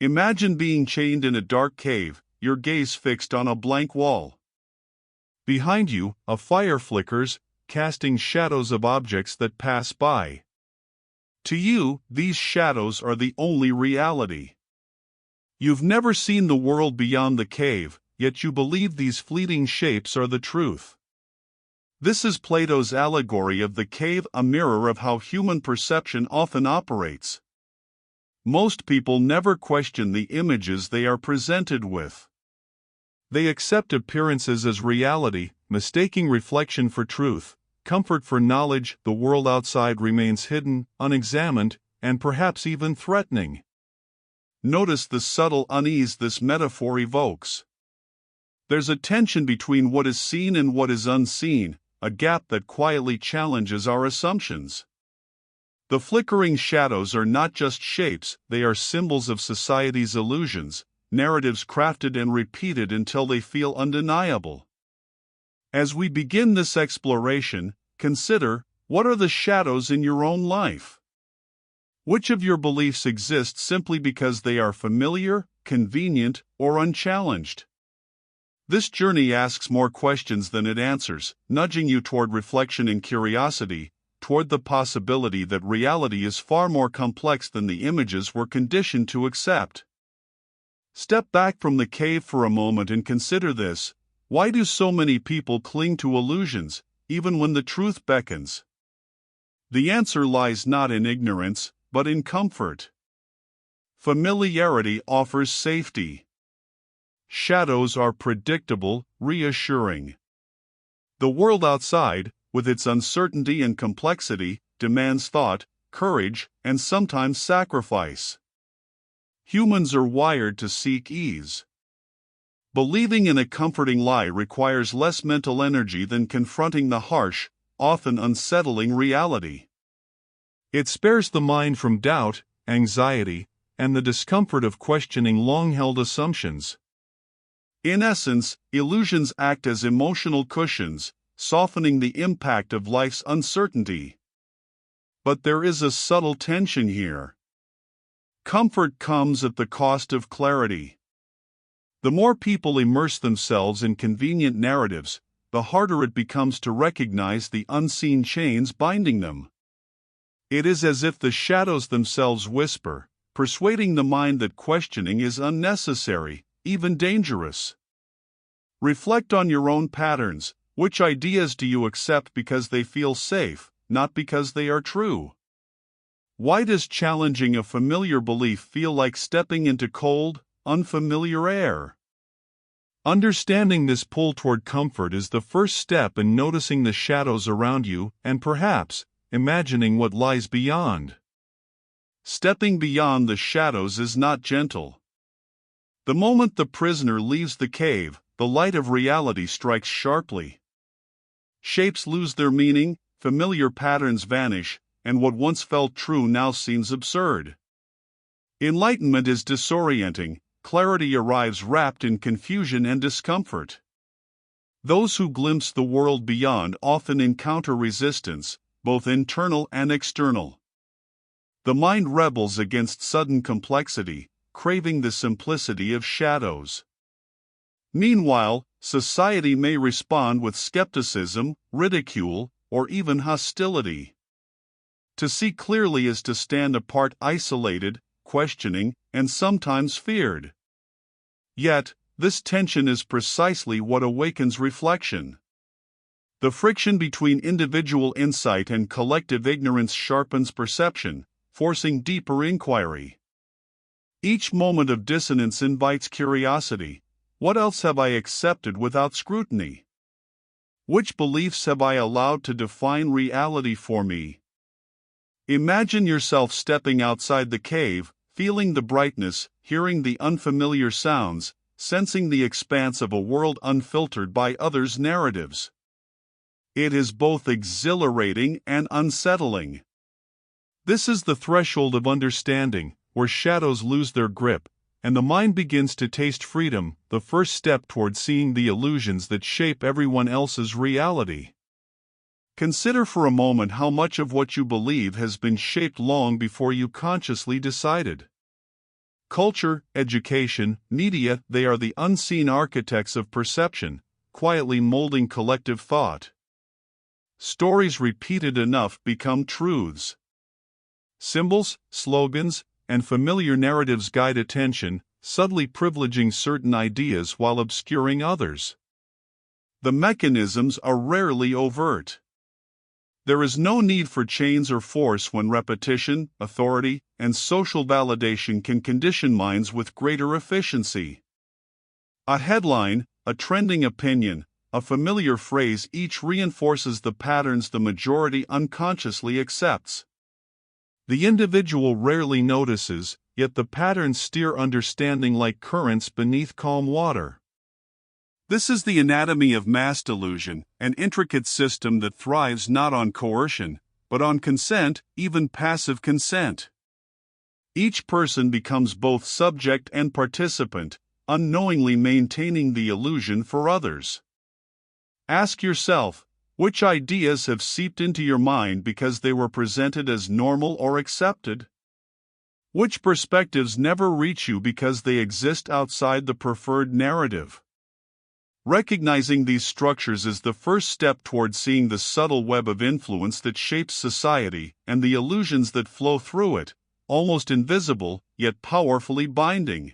Imagine being chained in a dark cave, your gaze fixed on a blank wall. Behind you, a fire flickers, casting shadows of objects that pass by. To you, these shadows are the only reality. You've never seen the world beyond the cave, yet you believe these fleeting shapes are the truth. This is Plato's allegory of the cave, a mirror of how human perception often operates. Most people never question the images they are presented with. They accept appearances as reality, mistaking reflection for truth, comfort for knowledge. The world outside remains hidden, unexamined, and perhaps even threatening. Notice the subtle unease this metaphor evokes. There's a tension between what is seen and what is unseen, a gap that quietly challenges our assumptions. The flickering shadows are not just shapes, they are symbols of society's illusions, narratives crafted and repeated until they feel undeniable. As we begin this exploration, consider, what are the shadows in your own life? Which of your beliefs exist simply because they are familiar, convenient, or unchallenged? This journey asks more questions than it answers, nudging you toward reflection and curiosity, toward the possibility that reality is far more complex than the images we're conditioned to accept. Step back from the cave for a moment and consider this. Why do so many people cling to illusions, even when the truth beckons? The answer lies not in ignorance, but in comfort. Familiarity offers safety. Shadows are predictable, reassuring. The world outside, with its uncertainty and complexity, demands thought, courage, and sometimes sacrifice. Humans are wired to seek ease. Believing in a comforting lie requires less mental energy than confronting the harsh, often unsettling reality. It spares the mind from doubt, anxiety, and the discomfort of questioning long-held assumptions. In essence, illusions act as emotional cushions, softening the impact of life's uncertainty. But there is a subtle tension here. Comfort comes at the cost of clarity. The more people immerse themselves in convenient narratives, the harder it becomes to recognize the unseen chains binding them. It is as if the shadows themselves whisper, persuading the mind that questioning is unnecessary, even dangerous. Reflect on your own patterns. Which ideas do you accept because they feel safe, not because they are true? Why does challenging a familiar belief feel like stepping into cold, unfamiliar air? Understanding this pull toward comfort is the first step in noticing the shadows around you and perhaps imagining what lies beyond. Stepping beyond the shadows is not gentle. The moment the prisoner leaves the cave, the light of reality strikes sharply. Shapes lose their meaning, familiar patterns vanish, and what once felt true now seems absurd. Enlightenment is disorienting, clarity arrives wrapped in confusion and discomfort. Those who glimpse the world beyond often encounter resistance, both internal and external. The mind rebels against sudden complexity, craving the simplicity of shadows. Meanwhile, society may respond with skepticism, ridicule, or even hostility. To see clearly is to stand apart, isolated, questioning, and sometimes feared. Yet, this tension is precisely what awakens reflection. The friction between individual insight and collective ignorance sharpens perception, forcing deeper inquiry. Each moment of dissonance invites curiosity. What else have I accepted without scrutiny? Which beliefs have I allowed to define reality for me? Imagine yourself stepping outside the cave, feeling the brightness, hearing the unfamiliar sounds, sensing the expanse of a world unfiltered by others' narratives. It is both exhilarating and unsettling. This is the threshold of understanding, where shadows lose their grip, and the mind begins to taste freedom, the first step toward seeing the illusions that shape everyone else's reality. Consider for a moment how much of what you believe has been shaped long before you consciously decided. Culture, education, media, they are the unseen architects of perception, quietly molding collective thought. Stories repeated enough become truths. Symbols, slogans, and familiar narratives guide attention, subtly privileging certain ideas while obscuring others. The mechanisms are rarely overt. There is no need for chains or force when repetition, authority, and social validation can condition minds with greater efficiency. A headline, a trending opinion, a familiar phrase each reinforces the patterns the majority unconsciously accepts. The individual rarely notices, yet the patterns steer understanding like currents beneath calm water. This is the anatomy of mass delusion, an intricate system that thrives not on coercion, but on consent, even passive consent. Each person becomes both subject and participant, unknowingly maintaining the illusion for others. Ask yourself, which ideas have seeped into your mind because they were presented as normal or accepted? Which perspectives never reach you because they exist outside the preferred narrative? Recognizing these structures is the first step toward seeing the subtle web of influence that shapes society and the illusions that flow through it, almost invisible, yet powerfully binding.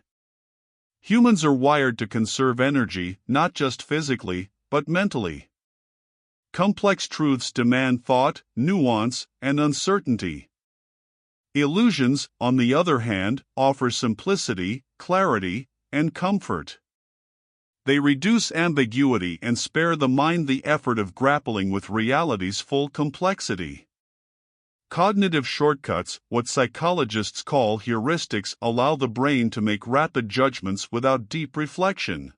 Humans are wired to conserve energy, not just physically, but mentally. Complex truths demand thought, nuance, and uncertainty. Illusions, on the other hand, offer simplicity, clarity, and comfort. They reduce ambiguity and spare the mind the effort of grappling with reality's full complexity. Cognitive shortcuts, what psychologists call heuristics, allow the brain to make rapid judgments without deep reflection.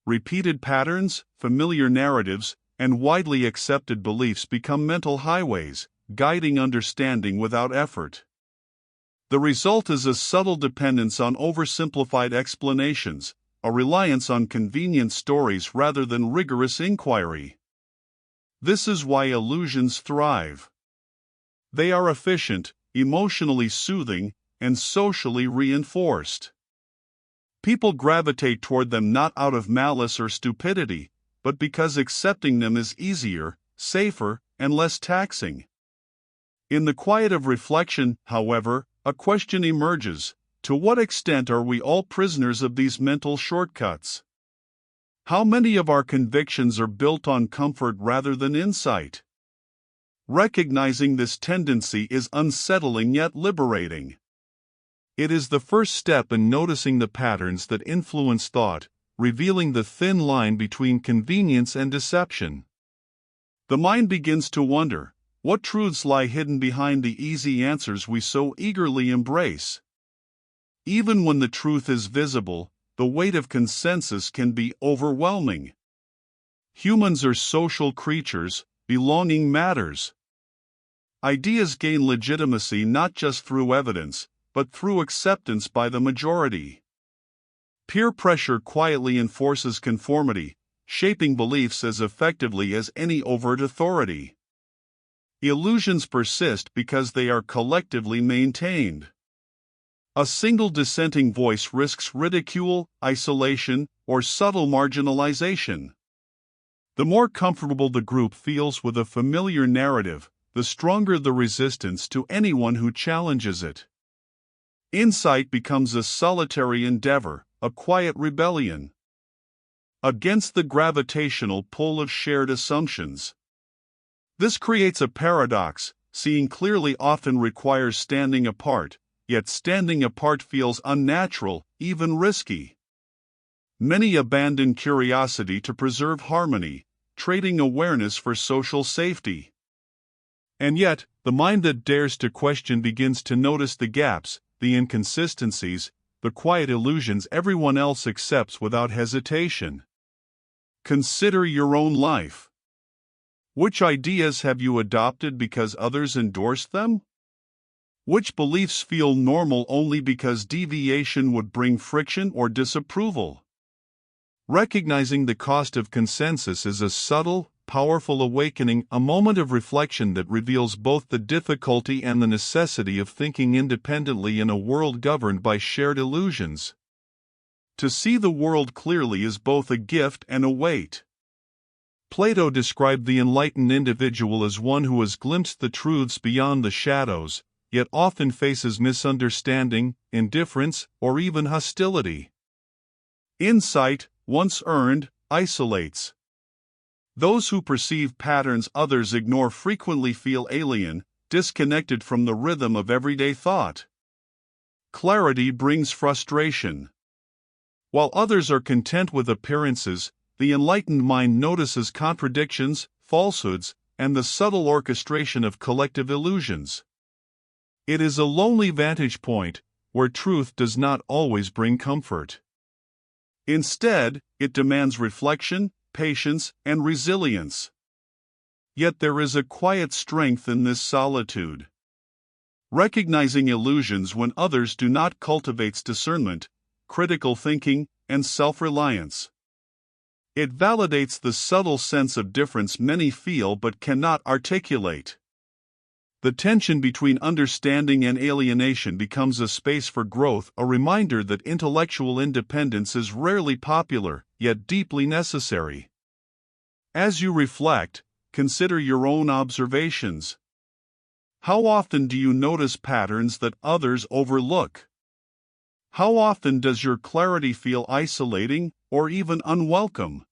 Repeated patterns, familiar narratives, and widely accepted beliefs become mental highways, guiding understanding without effort. The result is a subtle dependence on oversimplified explanations, a reliance on convenient stories rather than rigorous inquiry. This is why illusions thrive. They are efficient, emotionally soothing, and socially reinforced. People gravitate toward them not out of malice or stupidity, but because accepting them is easier, safer, and less taxing. In the quiet of reflection, however, a question emerges: to what extent are we all prisoners of these mental shortcuts? How many of our convictions are built on comfort rather than insight? Recognizing this tendency is unsettling yet liberating. It is the first step in noticing the patterns that influence thought, revealing the thin line between convenience and deception. The mind begins to wonder, what truths lie hidden behind the easy answers we so eagerly embrace? Even when the truth is visible, the weight of consensus can be overwhelming. Humans are social creatures, belonging matters. Ideas gain legitimacy not just through evidence, but through acceptance by the majority. Peer pressure quietly enforces conformity, shaping beliefs as effectively as any overt authority. Illusions persist because they are collectively maintained. A single dissenting voice risks ridicule, isolation, or subtle marginalization. The more comfortable the group feels with a familiar narrative, the stronger the resistance to anyone who challenges it. Insight becomes a solitary endeavor, a quiet rebellion against the gravitational pull of shared assumptions. This creates a paradox: seeing clearly often requires standing apart, yet standing apart feels unnatural, even risky. Many abandon curiosity to preserve harmony, trading awareness for social safety. And yet, the mind that dares to question begins to notice the gaps, the inconsistencies, the quiet illusions everyone else accepts without hesitation. Consider your own life. Which ideas have you adopted because others endorsed them? Which beliefs feel normal only because deviation would bring friction or disapproval? Recognizing the cost of consensus is a subtle, powerful awakening, a moment of reflection that reveals both the difficulty and the necessity of thinking independently in a world governed by shared illusions. To see the world clearly is both a gift and a weight. Plato described the enlightened individual as one who has glimpsed the truths beyond the shadows, yet often faces misunderstanding, indifference, or even hostility. Insight, once earned, isolates. Those who perceive patterns others ignore frequently feel alien, disconnected from the rhythm of everyday thought. Clarity brings frustration. While others are content with appearances, the enlightened mind notices contradictions, falsehoods, and the subtle orchestration of collective illusions. It is a lonely vantage point, where truth does not always bring comfort. Instead, it demands reflection, patience, and resilience. Yet there is a quiet strength in this solitude. Recognizing illusions when others do not cultivates discernment, critical thinking, and self-reliance. It validates the subtle sense of difference many feel but cannot articulate. The tension between understanding and alienation becomes a space for growth, a reminder that intellectual independence is rarely popular, yet deeply necessary. As you reflect, consider your own observations. How often do you notice patterns that others overlook? How often does your clarity feel isolating or even unwelcome?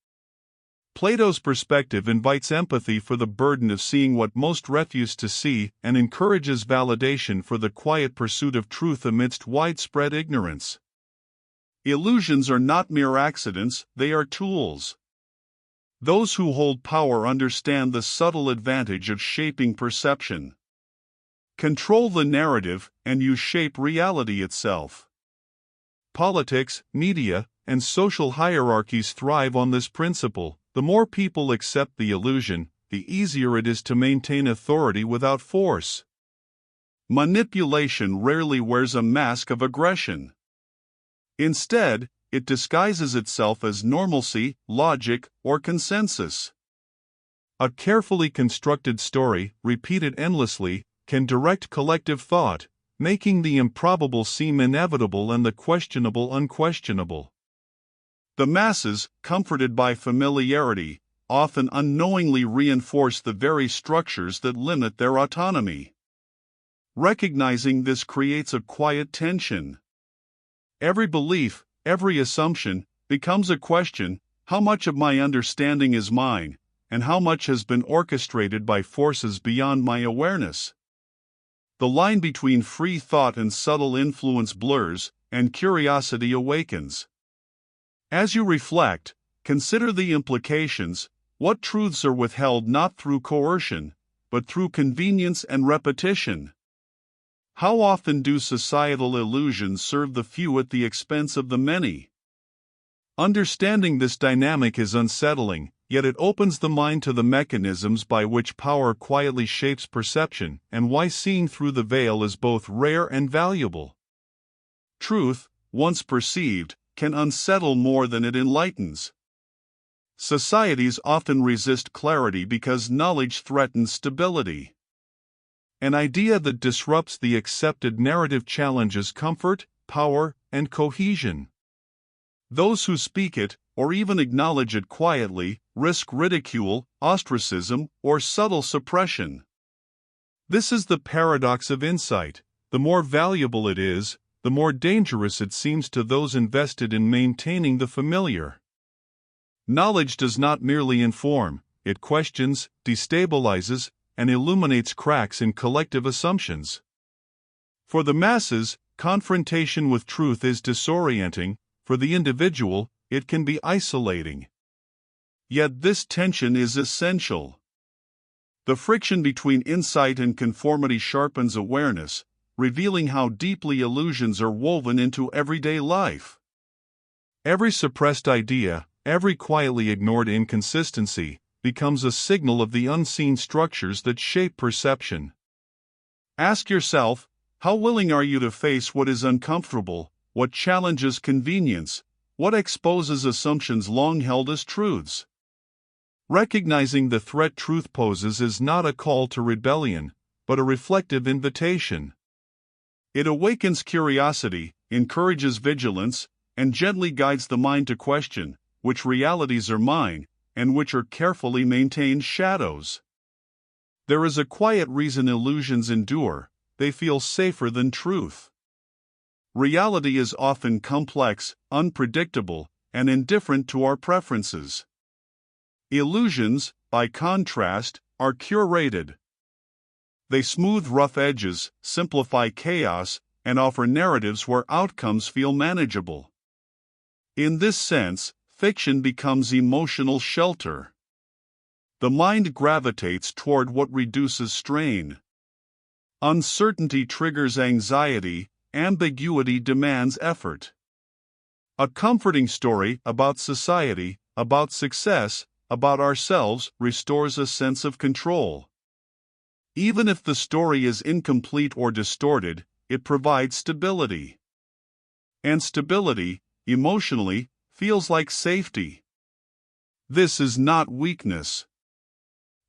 Plato's perspective invites empathy for the burden of seeing what most refuse to see and encourages validation for the quiet pursuit of truth amidst widespread ignorance. Illusions are not mere accidents, they are tools. Those who hold power understand the subtle advantage of shaping perception. Control the narrative, and you shape reality itself. Politics, media, and social hierarchies thrive on this principle. The more people accept the illusion, the easier it is to maintain authority without force. Manipulation rarely wears a mask of aggression. Instead, it disguises itself as normalcy, logic, or consensus. A carefully constructed story, repeated endlessly, can direct collective thought, making the improbable seem inevitable and the questionable unquestionable. The masses, comforted by familiarity, often unknowingly reinforce the very structures that limit their autonomy. Recognizing this creates a quiet tension. Every belief, every assumption, becomes a question: how much of my understanding is mine, and how much has been orchestrated by forces beyond my awareness? The line between free thought and subtle influence blurs, and curiosity awakens. As you reflect, consider the implications. What truths are withheld not through coercion, but through convenience and repetition? How often do societal illusions serve the few at the expense of the many? Understanding this dynamic is unsettling, yet it opens the mind to the mechanisms by which power quietly shapes perception, and why seeing through the veil is both rare and valuable. Truth, once perceived, can unsettle more than it enlightens. Societies often resist clarity because knowledge threatens stability. An idea that disrupts the accepted narrative challenges comfort, power, and cohesion. Those who speak it, or even acknowledge it quietly, risk ridicule, ostracism, or subtle suppression. This is the paradox of insight. The more valuable it is, the more dangerous it seems to those invested in maintaining the familiar. Knowledge does not merely inform, it questions, destabilizes, and illuminates cracks in collective assumptions. For the masses, confrontation with truth is disorienting; for the individual, it can be isolating. Yet this tension is essential. The friction between insight and conformity sharpens awareness, revealing how deeply illusions are woven into everyday life. Every suppressed idea, every quietly ignored inconsistency, becomes a signal of the unseen structures that shape perception. Ask yourself, how willing are you to face what is uncomfortable, what challenges convenience, what exposes assumptions long held as truths? Recognizing the threat truth poses is not a call to rebellion, but a reflective invitation. It awakens curiosity, encourages vigilance, and gently guides the mind to question which realities are mine and which are carefully maintained shadows. There is a quiet reason illusions endure: they feel safer than truth. Reality is often complex, unpredictable, and indifferent to our preferences. Illusions, by contrast, are curated. They smooth rough edges, simplify chaos, and offer narratives where outcomes feel manageable. In this sense, fiction becomes emotional shelter. The mind gravitates toward what reduces strain. Uncertainty triggers anxiety, ambiguity demands effort. A comforting story about society, about success, about ourselves restores a sense of control. Even if the story is incomplete or distorted, it provides stability. And stability, emotionally, feels like safety. This is not weakness.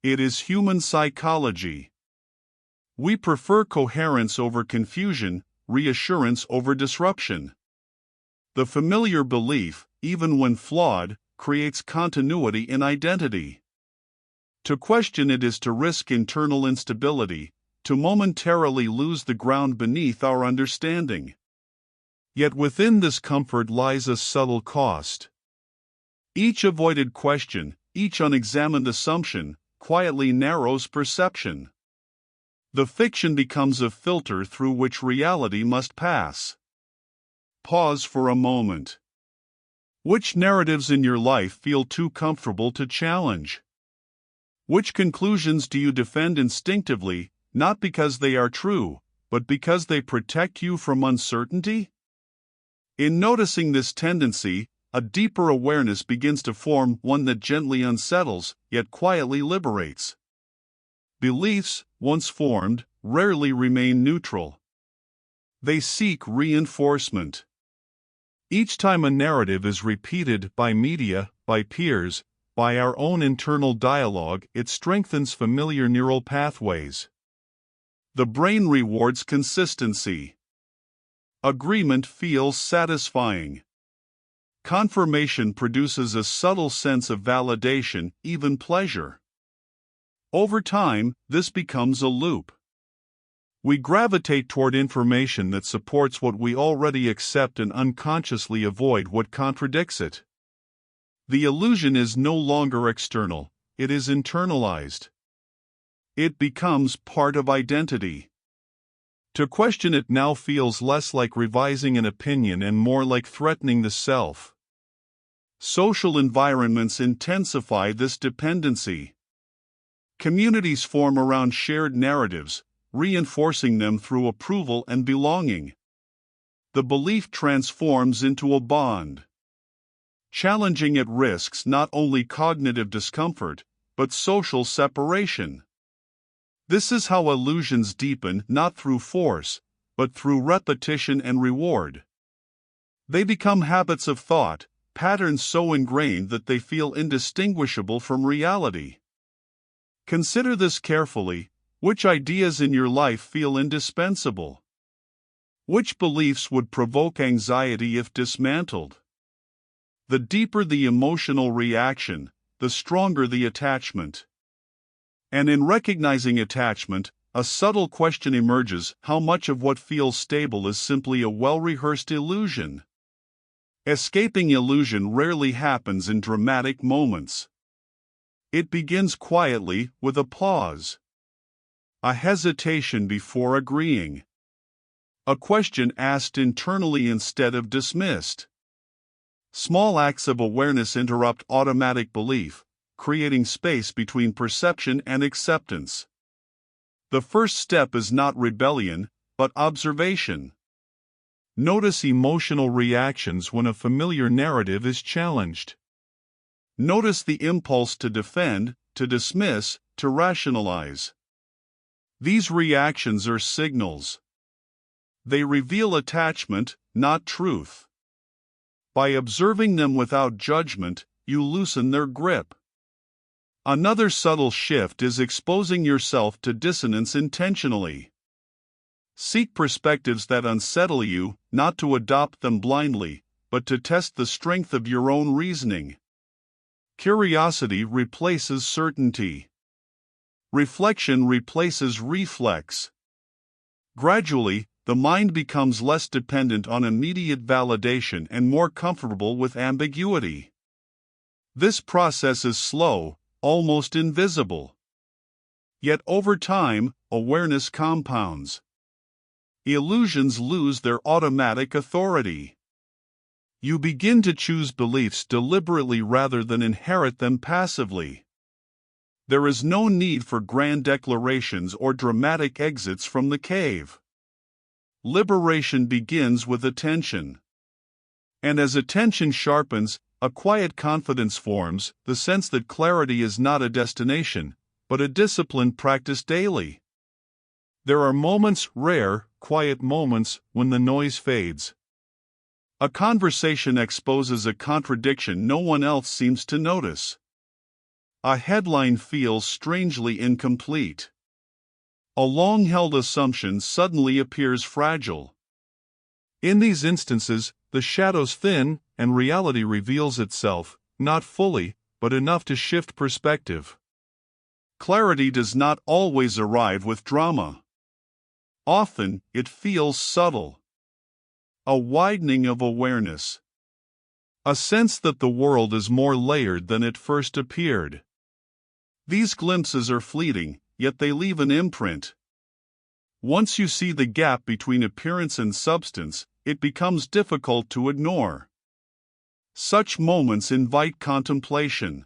It is human psychology. We prefer coherence over confusion, reassurance over disruption. The familiar belief, even when flawed, creates continuity in identity. To question it is to risk internal instability, to momentarily lose the ground beneath our understanding. Yet within this comfort lies a subtle cost. Each avoided question, each unexamined assumption, quietly narrows perception. The fiction becomes a filter through which reality must pass. Pause for a moment. Which narratives in your life feel too comfortable to challenge? Which conclusions do you defend instinctively, not because they are true, but because they protect you from uncertainty? In noticing this tendency, a deeper awareness begins to form, one that gently unsettles, yet quietly liberates. Beliefs, once formed, rarely remain neutral. They seek reinforcement. Each time a narrative is repeated by media, by peers, by our own internal dialogue, it strengthens familiar neural pathways. The brain rewards consistency. Agreement feels satisfying. Confirmation produces a subtle sense of validation, even pleasure. Over time, this becomes a loop. We gravitate toward information that supports what we already accept and unconsciously avoid what contradicts it. The illusion is no longer external, it is internalized. It becomes part of identity. To question it now feels less like revising an opinion and more like threatening the self. Social environments intensify this dependency. Communities form around shared narratives, reinforcing them through approval and belonging. The belief transforms into a bond. Challenging it risks not only cognitive discomfort, but social separation. This is how illusions deepen, not through force, but through repetition and reward. They become habits of thought, patterns so ingrained that they feel indistinguishable from reality. Consider this carefully. Which ideas in your life feel indispensable? Which beliefs would provoke anxiety if dismantled? The deeper the emotional reaction, the stronger the attachment. And in recognizing attachment, a subtle question emerges: how much of what feels stable is simply a well-rehearsed illusion? Escaping illusion rarely happens in dramatic moments. It begins quietly, with a pause. A hesitation before agreeing. A question asked internally instead of dismissed. Small acts of awareness interrupt automatic belief, creating space between perception and acceptance. The first step is not rebellion, but observation. Notice emotional reactions when a familiar narrative is challenged. Notice the impulse to defend, to dismiss, to rationalize. These reactions are signals. They reveal attachment, not truth. By observing them without judgment, you loosen their grip. Another subtle shift is exposing yourself to dissonance intentionally. Seek perspectives that unsettle you, not to adopt them blindly, but to test the strength of your own reasoning. Curiosity replaces certainty. Reflection replaces reflex. Gradually, the mind becomes less dependent on immediate validation and more comfortable with ambiguity. This process is slow, almost invisible. Yet over time, awareness compounds. Illusions lose their automatic authority. You begin to choose beliefs deliberately rather than inherit them passively. There is no need for grand declarations or dramatic exits from the cave. Liberation begins with attention. And as attention sharpens, a quiet confidence forms, the sense that clarity is not a destination, but a discipline practiced daily. There are moments, rare, quiet moments, when the noise fades. A conversation exposes a contradiction no one else seems to notice. A headline feels strangely incomplete. A long-held assumption suddenly appears fragile. In these instances, the shadows thin, and reality reveals itself, not fully, but enough to shift perspective. Clarity does not always arrive with drama. Often, it feels subtle. A widening of awareness. A sense that the world is more layered than it first appeared. These glimpses are fleeting, yet they leave an imprint. Once you see the gap between appearance and substance, it becomes difficult to ignore. Such moments invite contemplation.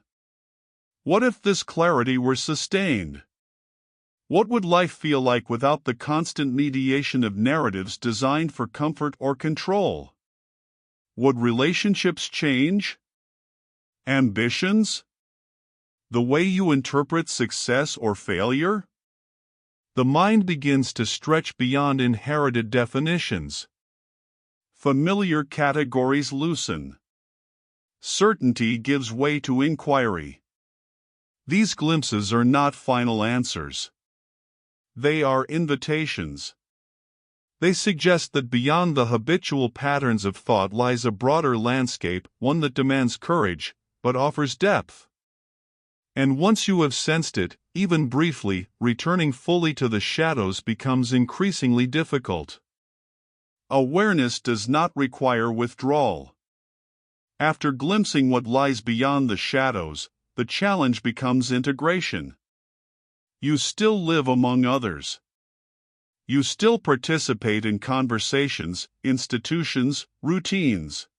What if this clarity were sustained? What would life feel like without the constant mediation of narratives designed for comfort or control? Would relationships change? Ambitions? The way you interpret success or failure? The mind begins to stretch beyond inherited definitions. Familiar categories loosen. Certainty gives way to inquiry. These glimpses are not final answers. They are invitations. They suggest that beyond the habitual patterns of thought lies a broader landscape, one that demands courage, but offers depth. And once you have sensed it, even briefly, returning fully to the shadows becomes increasingly difficult. Awareness does not require withdrawal. After glimpsing what lies beyond the shadows, the challenge becomes integration. You still live among others. You still participate in conversations, institutions, routines.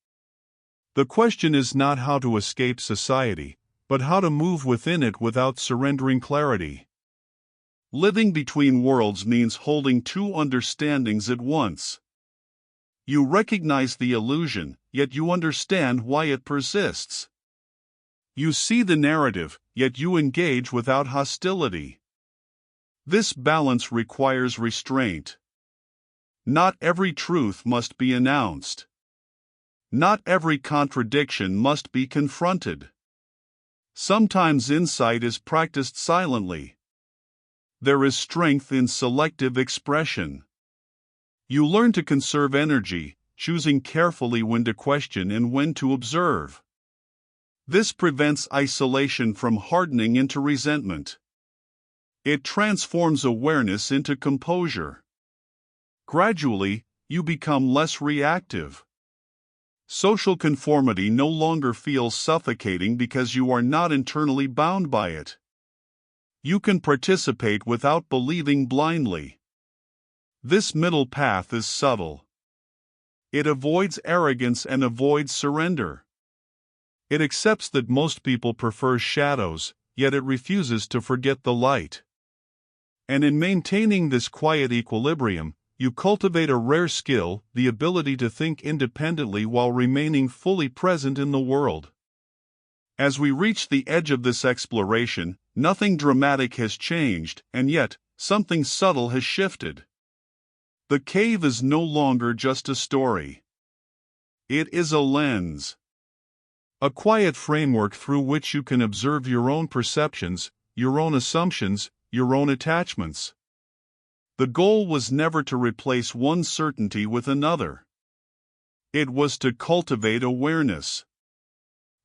The question is not how to escape society, but how to move within it without surrendering clarity. Living between worlds means holding two understandings at once. You recognize the illusion, yet you understand why it persists. You see the narrative, yet you engage without hostility. This balance requires restraint. Not every truth must be announced. Not every contradiction must be confronted. Sometimes insight is practiced silently. There is strength in selective expression. You learn to conserve energy, choosing carefully when to question and when to observe. This prevents isolation from hardening into resentment. It transforms awareness into composure. Gradually, you become less reactive. Social conformity no longer feels suffocating because you are not internally bound by it. You can participate without believing blindly. This middle path is subtle. It avoids arrogance and avoids surrender. It accepts that most people prefer shadows, yet it refuses to forget the light. And in maintaining this quiet equilibrium, you cultivate a rare skill, the ability to think independently while remaining fully present in the world. As we reach the edge of this exploration, nothing dramatic has changed, and yet, something subtle has shifted. The cave is no longer just a story. It is a lens. A quiet framework through which you can observe your own perceptions, your own assumptions, your own attachments. The goal was never to replace one certainty with another. It was to cultivate awareness.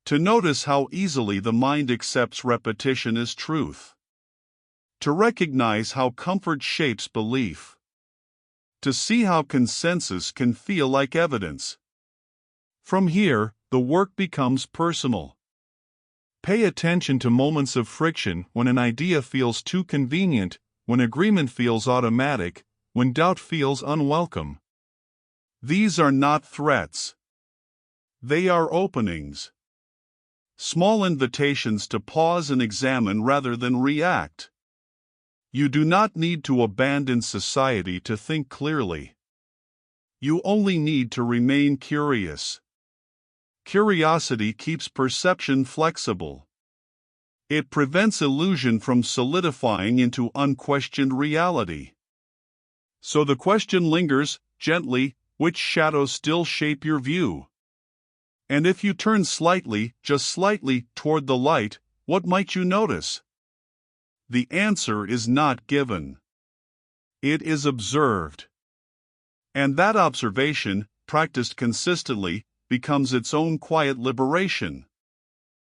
To notice how easily the mind accepts repetition as truth. To recognize how comfort shapes belief. To see how consensus can feel like evidence. From here, the work becomes personal. Pay attention to moments of friction when an idea feels too convenient, when agreement feels automatic, when doubt feels unwelcome. These are not threats. They are openings. Small invitations to pause and examine rather than react. You do not need to abandon society to think clearly. You only need to remain curious. Curiosity keeps perception flexible. It prevents illusion from solidifying into unquestioned reality. So the question lingers, gently, which shadows still shape your view? And if you turn slightly, just slightly, toward the light, what might you notice? The answer is not given. It is observed. And that observation, practiced consistently, becomes its own quiet liberation.